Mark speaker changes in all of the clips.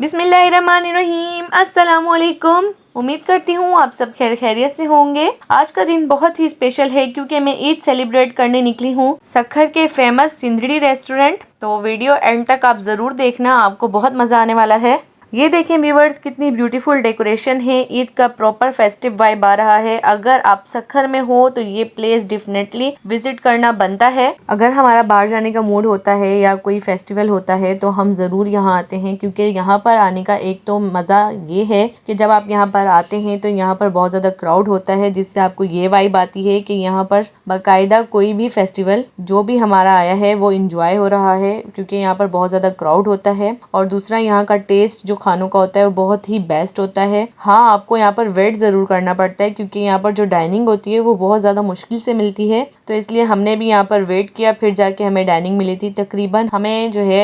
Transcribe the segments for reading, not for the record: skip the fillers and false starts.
Speaker 1: बिस्मिल्लाहिर्रहमानिर्रहीम। अस्सलामुअलैकुम। उम्मीद करती हूँ आप सब खैरियत से होंगे। आज का दिन बहुत ही स्पेशल है क्योंकि मैं ईद सेलिब्रेट करने निकली हूँ सक्खर के फेमस सिंदड़ी रेस्टोरेंट। तो वीडियो एंड तक आप ज़रूर देखना, आपको बहुत मज़ा आने वाला है। ये देखें व्यूवर्स, कितनी ब्यूटीफुल डेकोरेशन है। ईद का प्रॉपर फेस्टिव वाइब आ रहा है। अगर आप सक्खर में हो तो ये प्लेस डेफिनेटली विजिट करना बनता है। अगर हमारा बाहर जाने का मूड होता है या कोई फेस्टिवल होता है तो हम ज़रूर यहाँ आते हैं, क्योंकि यहाँ पर आने का एक तो मज़ा ये है कि जब आप यहाँ पर आते हैं तो यहाँ पर बहुत ज़्यादा क्राउड होता है, जिससे आपको ये वाइब आती है कि यहाँ पर बाकायदा कोई भी फेस्टिवल जो भी हमारा आया है वो इंजॉय हो रहा है, क्योंकि यहाँ पर बहुत ज़्यादा क्राउड होता है। और दूसरा, यहाँ का टेस्ट जो खानों का होता है वो बहुत ही बेस्ट होता है। हाँ, आपको यहाँ पर वेट ज़रूर करना पड़ता है, क्योंकि यहाँ पर जो डाइनिंग होती है वो बहुत ज़्यादा मुश्किल से मिलती है। तो इसलिए हमने भी यहाँ पर वेट किया, फिर जाके हमें डाइनिंग मिली थी। तकरीबन हमें जो है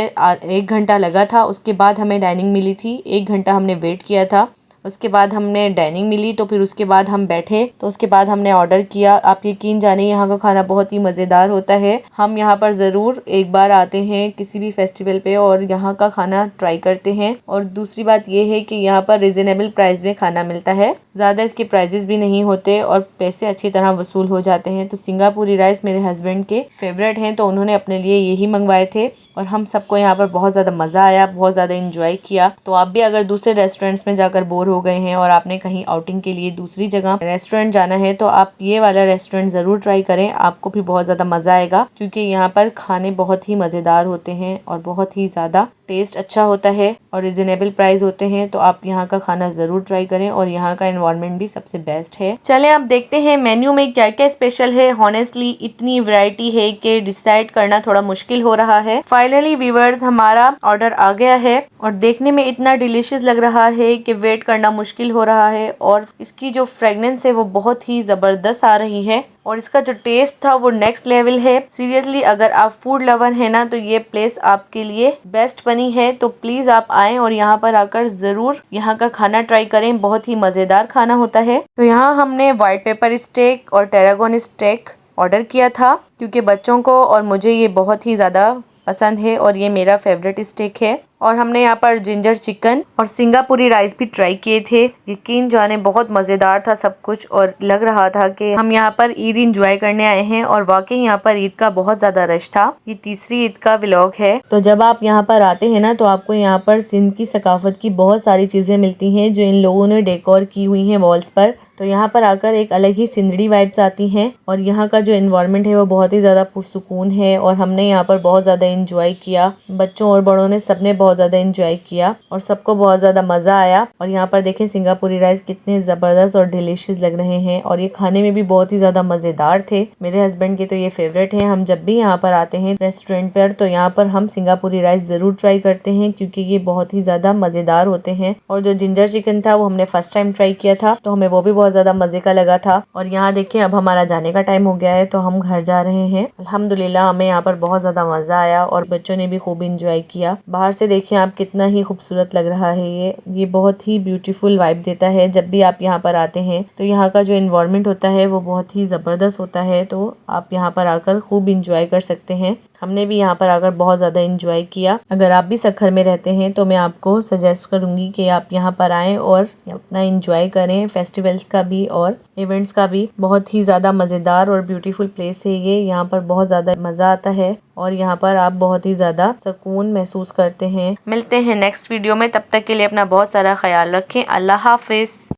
Speaker 1: 1 घंटा लगा था, उसके बाद हमें डाइनिंग मिली थी। 1 घंटा हमने वेट किया था, उसके बाद हमने डाइनिंग मिली। तो फिर उसके बाद हम बैठे, तो उसके बाद हमने ऑर्डर किया। आप यकीन जाने यहाँ का खाना बहुत ही मज़ेदार होता है। हम यहाँ पर ज़रूर एक बार आते हैं किसी भी फेस्टिवल पे और यहाँ का खाना ट्राई करते हैं। और दूसरी बात ये है कि यहाँ पर रिजनेबल प्राइस में खाना मिलता है, ज़्यादा इसके प्राइजेस भी नहीं होते और पैसे अच्छी तरह वसूल हो जाते हैं। तो सिंगापुरी राइस मेरे हस्बैंड के फेवरेट हैं, तो उन्होंने अपने लिए यही मंगवाए थे और हम सबको यहाँ पर बहुत ज़्यादा मज़ा आया, बहुत ज़्यादा इंजॉय किया। तो आप भी अगर दूसरे रेस्टोरेंट्स में जाकर बोर हो गए हैं और आपने कहीं आउटिंग के लिए दूसरी जगह रेस्टोरेंट जाना है तो आप ये वाला रेस्टोरेंट ज़रूर ट्राई करें, आपको भी बहुत ज़्यादा मज़ा आएगा। क्योंकि यहाँ पर खाने बहुत ही मज़ेदार होते हैं और बहुत ही ज़्यादा टेस्ट अच्छा होता है और रिजनेबल प्राइस होते हैं। तो आप यहाँ का खाना ज़रूर ट्राई करें और यहाँ का एनवायरनमेंट भी सबसे बेस्ट है। चलें आप देखते हैं मेन्यू में क्या क्या स्पेशल है। हॉनेस्टली इतनी वैरायटी है कि डिसाइड करना थोड़ा मुश्किल हो रहा है। फाइनली व्यूअर्स, हमारा ऑर्डर आ गया है और देखने में इतना डिलीशियस लग रहा है कि वेट करना मुश्किल हो रहा है। और इसकी जो फ्रेगनेंस है वो बहुत ही ज़बरदस्त आ रही है और इसका जो टेस्ट था वो नेक्स्ट लेवल है। सीरियसली अगर आप फूड लवर है ना तो ये प्लेस आपके लिए बेस्ट बनी है। तो प्लीज आप आएं और यहाँ पर आकर जरूर यहाँ का खाना ट्राई करें, बहुत ही मजेदार खाना होता है। तो यहाँ हमने व्हाइट पेपर स्टेक और टेरागोन स्टेक ऑर्डर किया था, क्योंकि बच्चों को और मुझे ये बहुत ही ज़्यादा पसंद है और ये मेरा फेवरेट स्टेक है। और हमने यहाँ पर जिंजर चिकन और सिंगापुरी राइस भी ट्राई किए थे। यकीन जाने बहुत मज़ेदार था सब कुछ और लग रहा था कि हम यहाँ पर ईद इंजॉय करने आए हैं। और वाकई यहाँ पर ईद का बहुत ज़्यादा रश था। ये तीसरी ईद का व्लॉग है। तो जब आप यहाँ पर आते हैं ना तो आपको यहाँ पर सिंध की सकाफत की बहुत सारी चीज़ें मिलती हैं जो इन लोगों ने डेकोर की हुई हैं वॉल्स पर। तो यहाँ पर आकर एक अलग ही सिंदड़ी वाइब्स आती हैं और यहाँ का जो एनवायरनमेंट है वो बहुत ही ज़्यादा पुरसुकून है। और हमने यहाँ पर बहुत ज़्यादा इंजॉय किया, बच्चों और बड़ों ने सबने बहुत ज़्यादा इंजॉय किया और सबको बहुत ज़्यादा मज़ा आया। और यहाँ पर देखें सिंगापुरी राइस कितने ज़बरदस्त और डिलीशियस लग रहे हैं और ये खाने में भी बहुत ही ज़्यादा मज़ेदार थे। मेरे हस्बैंड के तो ये फेवरेट हैं। हम जब भी यहाँ पर आते हैं रेस्टोरेंट पर तो यहाँ पर हम सिंगापुरी राइस ज़रूर ट्राई करते हैं, क्योंकि ये बहुत ही ज़्यादा मज़ेदार होते हैं। और जो जिंजर चिकन था वो हमने फर्स्ट टाइम ट्राई किया था, तो हमें वो भी बहुत ज़्यादा मज़े का लगा था। और यहाँ देखिए अब हमारा जाने का टाइम हो गया है तो हम घर जा रहे हैं। अल्हम्दुलिल्लाह हमें यहाँ पर बहुत ज़्यादा मज़ा आया और बच्चों ने भी खूब इंजॉय किया। बाहर से देखिए आप कितना ही खूबसूरत लग रहा है। ये बहुत ही ब्यूटीफुल वाइब देता है। जब भी आप यहाँ पर आते हैं तो यहाँ का जो एनवायरनमेंट होता है वो बहुत ही ज़बरदस्त होता है। तो आप यहाँ पर आकर खूब इंजॉय कर सकते हैं। हमने भी यहाँ पर आकर बहुत ज़्यादा इंजॉय किया। अगर आप भी सक्खर में रहते हैं तो मैं आपको सजेस्ट करूँगी कि आप यहाँ पर आएँ और अपना इंजॉय करें, फेस्टिवल्स का भी और इवेंट्स का भी। बहुत ही ज़्यादा मज़ेदार और ब्यूटीफुल प्लेस है ये। यहाँ पर बहुत ज़्यादा मज़ा आता है और यहाँ पर आप बहुत ही ज़्यादा सुकून महसूस करते हैं। मिलते हैं नेक्स्ट वीडियो में, तब तक के लिए अपना बहुत सारा ख्याल रखें। अल्लाह हाफिज़।